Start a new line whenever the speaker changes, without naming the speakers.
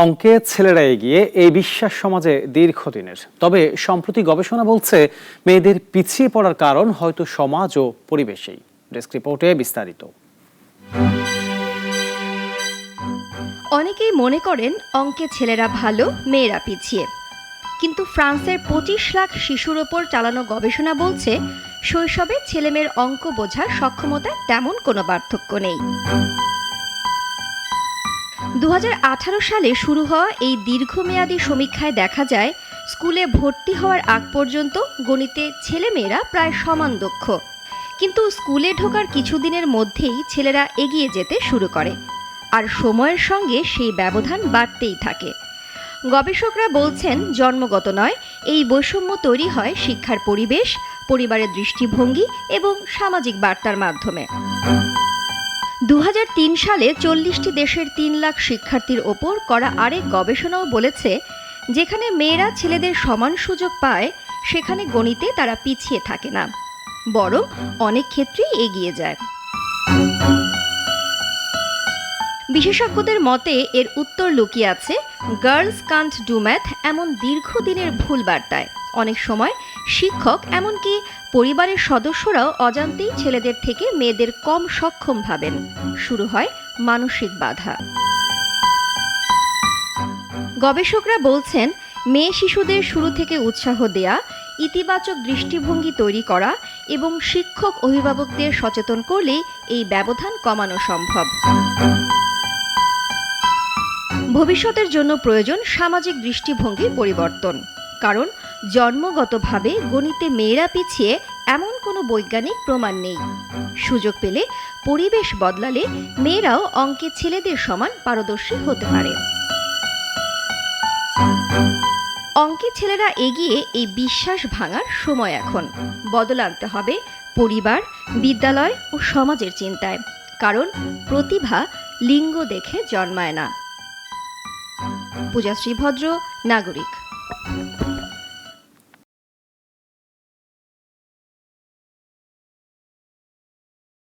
অঙ্কে ছেলেরা এগিয়ে এই বিশ্বাস সমাজে দীর্ঘদিনের। তবে সম্প্রতি গবেষণা বলছে মেয়েদের পিছিয়ে পড়ার কারণ হয়তো সমাজ ও পরিবেশেই। ডেস্ক রিপোর্টে বিস্তারিত।
অনেকেই মনে করেন অঙ্কে ছেলেরা ভালো, মেয়েরা পিছিয়ে। কিন্তু ফ্রান্সের ২৫ লাখ শিশুর ওপর চালানো গবেষণা বলছে শৈশবে ছেলেমেয়ের অঙ্ক বোঝার সক্ষমতায় তেমন কোনো পার্থক্য নেই। ২০১৮ সালে শুরু হওয়া এই দীর্ঘমেয়াদী সমীক্ষায় দেখা যায় স্কুলে ভর্তি হওয়ার আগ পর্যন্ত গণিতে ছেলেমেয়েরা প্রায় সমান দক্ষ। কিন্তু স্কুলে ঢোকার কিছুদিনের মধ্যেই ছেলেরা এগিয়ে যেতে শুরু করে, আর সময়ের সঙ্গে সেই ব্যবধান বাড়তেই থাকে। গবেষকরা বলছেন জন্মগত নয়, এই বৈষম্য তৈরি হয় শিক্ষার পরিবেশ, পরিবারের দৃষ্টিভঙ্গি এবং সামাজিক বার্তার মাধ্যমে। ২০০৩ সালে ৪০টি দেশের ৩ লাখ শিক্ষার্থীর ওপর করা আরেক গবেষণাও বলেছে যেখানে মেয়েরা ছেলেদের সমান সুযোগ পায় সেখানে গণিতে তারা পিছিয়ে থাকে না, বরং অনেক ক্ষেত্রেই এগিয়ে যায়। বিশেষজ্ঞদের মতে এর উত্তর লুকিয়ে আছে গার্লস কান্ট ডু ম্যাথ এমন দীর্ঘদিনের ভুল বার্তায়। অনেক সময় শিক্ষক এমনকি পরিবারের সদস্যরাও অজান্তেই ছেলেদের থেকে মেয়েদের কম সক্ষম ভাবেন। শুরু হয় মানসিক বাধা। গবেষকরা বলছেন মেয়ে শিশুদের শুরু থেকে উৎসাহ দেয়া, ইতিবাচক দৃষ্টিভঙ্গি তৈরি করা এবং শিক্ষক অভিভাবকদের সচেতন করলেই এই ব্যবধান কমানো সম্ভব। ভবিষ্যতের জন্য প্রয়োজন সামাজিক দৃষ্টিভঙ্গির পরিবর্তন, কারণ জন্মগতভাবে গণিতে মেয়েরা পিছিয়ে এমন কোনো বৈজ্ঞানিক প্রমাণ নেই। সুযোগ পেলে, পরিবেশ বদলালে মেয়েরাও অঙ্কে ছেলেদের সমান পারদর্শী হতে পারে। অঙ্কে ছেলেরা এগিয়ে এই বিশ্বাস ভাঙার সময় এখন। বদল আনতে হবে পরিবার, বিদ্যালয় ও সমাজের চিন্তায়, কারণ প্রতিভা লিঙ্গ দেখে জন্মায় না। পূজাশ্রী ভদ্র, নাগরিক।